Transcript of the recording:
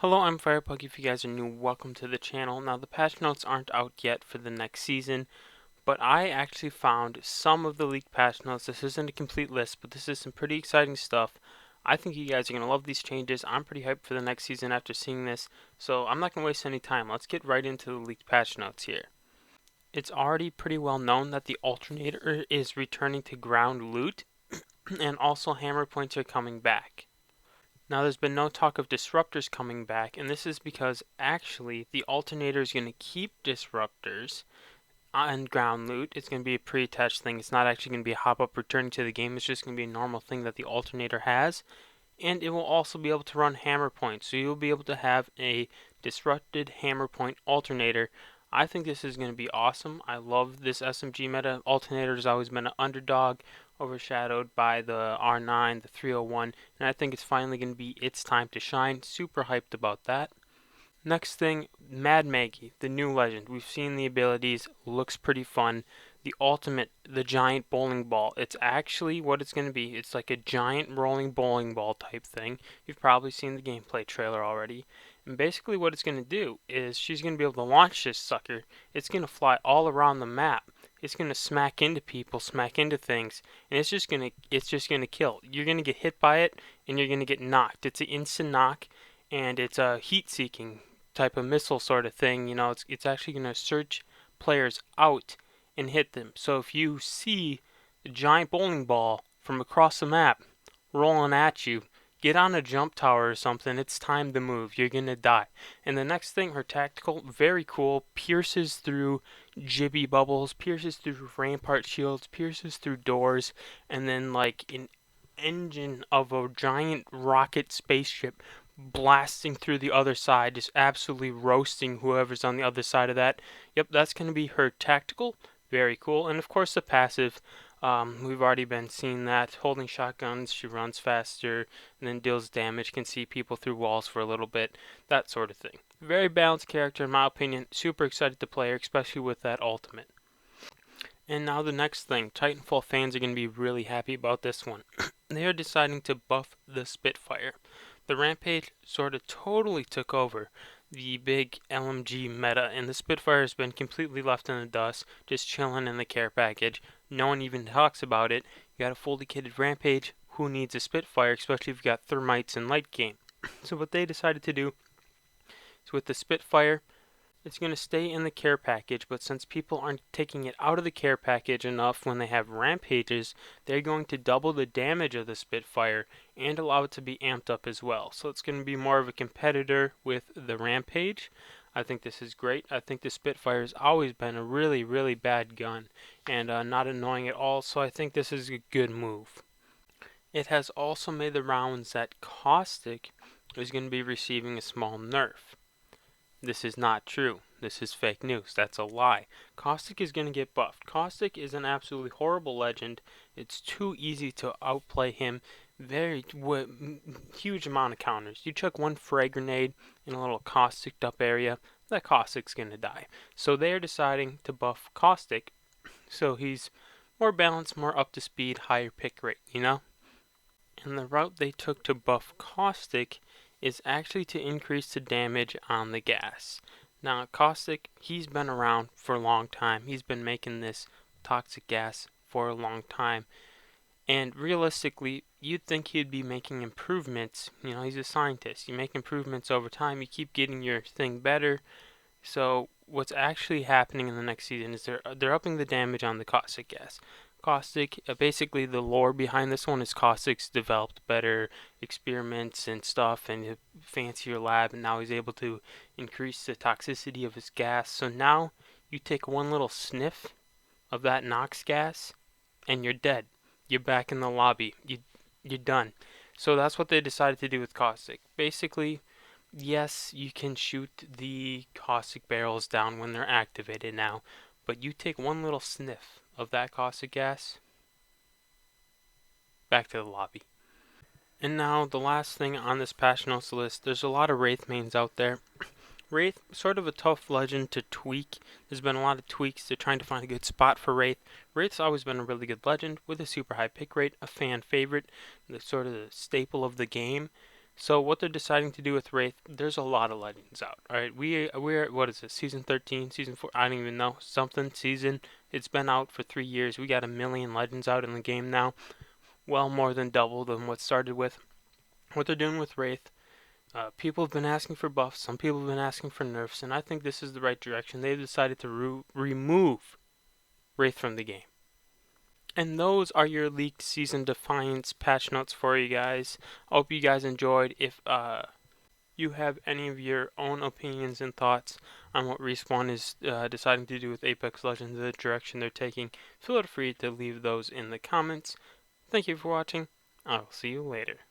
Hello, I'm FirePug. If you guys are new, welcome to the channel. Now, the patch notes aren't out yet for the next season, but I actually found some of the leaked patch notes. This isn't a complete list, but this is some pretty exciting stuff. I think you guys are going to love these changes. I'm pretty hyped for the next season after seeing this, so I'm not going to waste any time. Let's get right into the leaked patch notes here. It's already pretty well known that the alternator is returning to ground loot, and also hammer points are coming back. Now, there's been no talk of disruptors coming back, and this is because actually the alternator is going to keep disruptors on ground loot. It's going to be a pre-attached thing. It's not actually going to be a hop-up returning to the game. It's just going to be a normal thing that the alternator has, and it will also be able to run hammer points. So you'll be able to have a disrupted hammer point alternator. I think this is going to be awesome. I love this SMG meta. Alternator has always been an underdog, overshadowed by the R9, the 301, and I think it's finally going to be its time to shine. Super hyped about that. Next thing, Mad Maggie, the new legend. We've seen the abilities, looks pretty fun. The ultimate, the giant bowling ball. It's actually what it's going to be. It's like a giant rolling bowling ball type thing. You've probably seen the gameplay trailer already. And basically what it's going to do is she's going to be able to launch this sucker. It's going to fly all around the map. It's going to smack into people, smack into things, and it's just going to kill. You're going to get hit by it, and you're going to get knocked. It's an instant knock, and it's a heat-seeking type of missile sort of thing. You know, it's actually going to search players out and hit them. So if you see a giant bowling ball from across the map rolling at you, get on a jump tower or something. It's time to move. You're going to die. And the next thing, her tactical, very cool, pierces through jibby bubbles, pierces through rampart shields, pierces through doors, and then like an engine of a giant rocket spaceship blasting through the other side, just absolutely roasting whoever's on the other side of that. Yep, that's going to be her tactical. Very cool. And of course the passive. We've already been seeing that. Holding shotguns, she runs faster and then deals damage, can see people through walls for a little bit, that sort of thing. Very balanced character in my opinion. Super excited to play her, especially with that ultimate. And now the next thing. Titanfall fans are going to be really happy about this one. They are deciding to buff the Spitfire. The Rampage sort of totally took over the big LMG meta, and the Spitfire has been completely left in the dust, just chilling in the care package. No one even talks about it. You got a fully kitted Rampage. Who needs a Spitfire, especially if you got thermites in late game? So what they decided to do is with the Spitfire, it's going to stay in the care package, but since people aren't taking it out of the care package enough when they have rampages, they're going to double the damage of the Spitfire and allow it to be amped up as well. So it's going to be more of a competitor with the rampage. I think this is great. I think the Spitfire has always been a really, really bad gun and not annoying at all, so I think this is a good move. It has also made the rounds that Caustic is going to be receiving a small nerf. This is not true. This is fake news. That's a lie. Caustic is going to get buffed. Caustic is an absolutely horrible legend. It's too easy to outplay him. Huge amount of counters. You chuck one frag grenade in a little causticed up area, that Caustic's going to die. So they're deciding to buff Caustic so he's more balanced, more up to speed, higher pick rate, you know? And the route they took to buff Caustic is actually to increase the damage on the gas. Now, Caustic, he's been around for a long time. He's been making this toxic gas for a long time. And realistically, you'd think he'd be making improvements. You know, he's a scientist. You make improvements over time. You keep getting your thing better. So what's actually happening in the next season is they're upping the damage on the Caustic gas. Caustic, basically the lore behind this one is Caustic's developed better experiments and stuff and a fancier lab, and now he's able to increase the toxicity of his gas. So now you take one little sniff of that Nox gas and you're dead. You're back in the lobby. You're done. So that's what they decided to do with Caustic. Basically, yes, you can shoot the Caustic barrels down when they're activated now, but you take one little sniff of that Caustic gas, back to the lobby. And now the last thing on this patch notes list, there's a lot of Wraith mains out there. Wraith, sort of a tough legend to tweak. There's been a lot of tweaks. They're trying to find a good spot for Wraith. Wraith's always been a really good legend with a super high pick rate, a fan favorite, the sort of the staple of the game. So what they're deciding to do with Wraith, there's a lot of legends out. All right, we're what is it? Season 13, season 4? I don't even know. Something season. It's been out for 3 years. We got 1,000,000 legends out in the game now. Well, more than double than what started with. What they're doing with Wraith. People have been asking for buffs. Some people have been asking for nerfs, and I think this is the right direction. They've decided to remove Wraith from the game. And those are your leaked season Defiance patch notes for you guys. I hope you guys enjoyed. If you have any of your own opinions and thoughts on what Respawn is deciding to do with Apex Legends, the direction they're taking, feel free to leave those in the comments. Thank you for watching. I'll see you later.